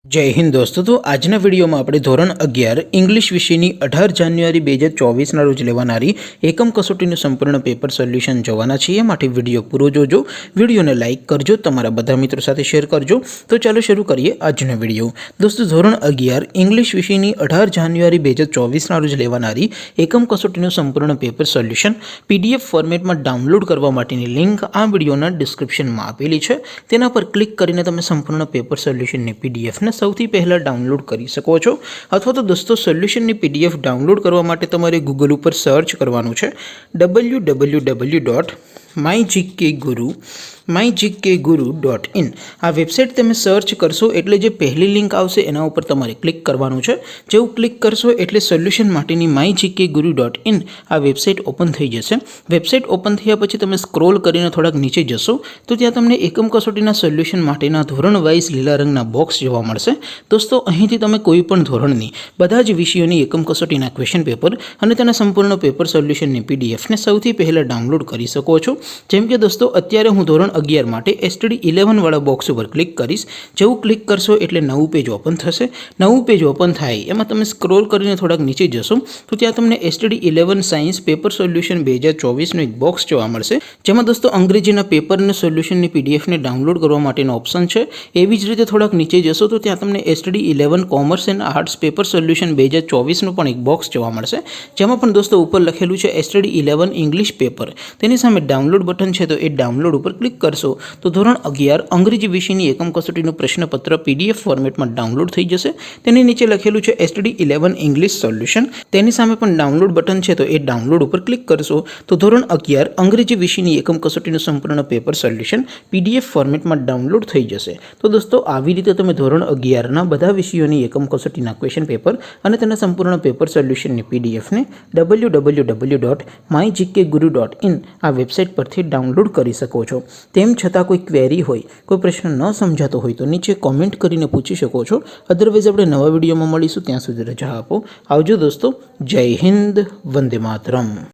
जय हिंद दोस्तों। तो आजना वीडियो में આપણે ધોરણ 11 ઇંગ્લિશ વિષયની 18 જાન્યુઆરી 2024 ના રોજ લેવાનારી એકમ કસોટીનું સંપૂર્ણ પેપર સોલ્યુશન જોવાના છીએ। માટે વિડિયો પૂરો જોજો, વિડિયોને લાઈક કરજો, તમારા બધા મિત્રો સાથે શેર કરજો। તો ચાલો શરૂ કરીએ આજનો વિડિયો। દોસ્તો ધોરણ 11 ઇંગ્લિશ વિષયની 18 જાન્યુઆરી 2024 ના રોજ લેવાનારી એકમ કસોટીનું સંપૂર્ણ પેપર સોલ્યુશન પીડીએફ ફોર્મેટમાં ડાઉનલોડ કરવા માટેની લિંક આ વિડિયોના ડિસ્ક્રિપ્શનમાં આપેલી છે। તેના પર ક્લિક કરીને તમે સંપૂર્ણ પેપર સોલ્યુશનની પીડીએફ સૌથી પહેલા ડાઉનલોડ કરી શકો છો। અથવા તો દોસ્તો સોલ્યુશનની પીડીએફ ડાઉનલોડ કરવા માટે તમારે ગૂગલ ઉપર સર્ચ કરવાનું છે www.mygkguru.in। આ વેબસાઇટ તમે સર્ચ કરશો એટલે જે પહેલી લિંક આવશે એના ઉપર તમારે ક્લિક કરવાનું છે। જેવું ક્લિક કરશો એટલે સોલ્યુશન માટેની mygkguru.in આ વેબસાઇટ ઓપન થઈ જશે। વેબસાઇટ ઓપન થયા પછી તમે સ્ક્રોલ કરીને થોડાક નીચે જશો તો ત્યાં તમને એકમ કસોટીના સોલ્યુશન માટેના ધોરણ વાઇઝ લીલા રંગના બોક્સ જોવા મળશે। દોસ્તો અહીંથી તમે કોઈ પણ ધોરણની બધા જ વિષયોની એકમ કસોટીના ક્વેશ્ચન પેપર અને તેના સંપૂર્ણ પેપર સોલ્યુશનની પીડીએફને સૌથી પહેલા ડાઉનલોડ કરી શકો છો। જેમ કે દોસ્તો અત્યારે હું ધોરણ 11 માટે STD 11 વાળા બોક્સ ઉપર ક્લિક કરીશ। જેવું ક્લિક કરશો એટલે નવું પેજ ઓપન થશે। નવું પેજ ઓપન થાય એમાં તમે સ્ક્રોલ કરીને થોડાક નીચે જશો તો ત્યાં તમને STD 11 સાયન્સ પેપર સોલ્યુશન 2024નું એક બોક્સ જોવા મળશે। જેમાં દોસ્તો અંગ્રેજીના પેપરના સોલ્યુશનની પીડીએફને ડાઉનલોડ કરવા માટેનો ઓપ્શન છે। એવી જ રીતે થોડાક નીચે જશો તો ત્યાં તમને STD 11 commerce and arts paper solution 2024નું પણ એક બોક્સ જોવા મળશે। જેમાં પણ દોસ્તો ઉપર લખેલું છે STD 11 ઇંગ્લિશ પેપર, તેની સામે ડાઉનલોડ બટન છે તો એ ડાઉનલોડ ઉપર ક્લિક કરશો તો ધોરણ 11 અંગ્રેજી વિષયની એકમ કસોટીનું પ્રશ્નપત્ર પીડીએફ ફોર્મેટમાં ડાઉનલોડ થઈ જશે। તેની નીચે લખેલું છે STD 11 ઇંગ્લિશ સોલ્યુશન, તેની સામે પણ ડાઉનલોડ બટન છે તો એ ડાઉનલોડ ઉપર ક્લિક કરશો તો ધોરણ 11 અંગ્રેજી વિષયની એકમ કસોટીનું સંપૂર્ણ પેપર સોલ્યુશન પીડીએફ ફોર્મેટમાં ડાઉનલોડ થઈ જશે। તો દોસ્તો આવી રીતે તમે ધોરણ 11ના બધા વિષયોની એકમ કસોટીના ક્વેશ્ચન પેપર અને તેના સંપૂર્ણ પેપર સોલ્યુશનની પીડીએફને www.mygkguru.in આ વેબસાઇટ પરથી ડાઉનલોડ કરી શકો છો। તેમ છતાં કોઈ ક્વેરી હોય, કોઈ પ્રશ્ન ન સમજાતો હોય તો નીચે કોમેન્ટ કરીને પૂછી શકો છો। અધરવાઇઝ આપણે નવા વિડીયોમાં મળીશું, ત્યાં સુધી રજા આપો। આવજો દોસ્તો, જય હિન્દ, વંદે માતરમ।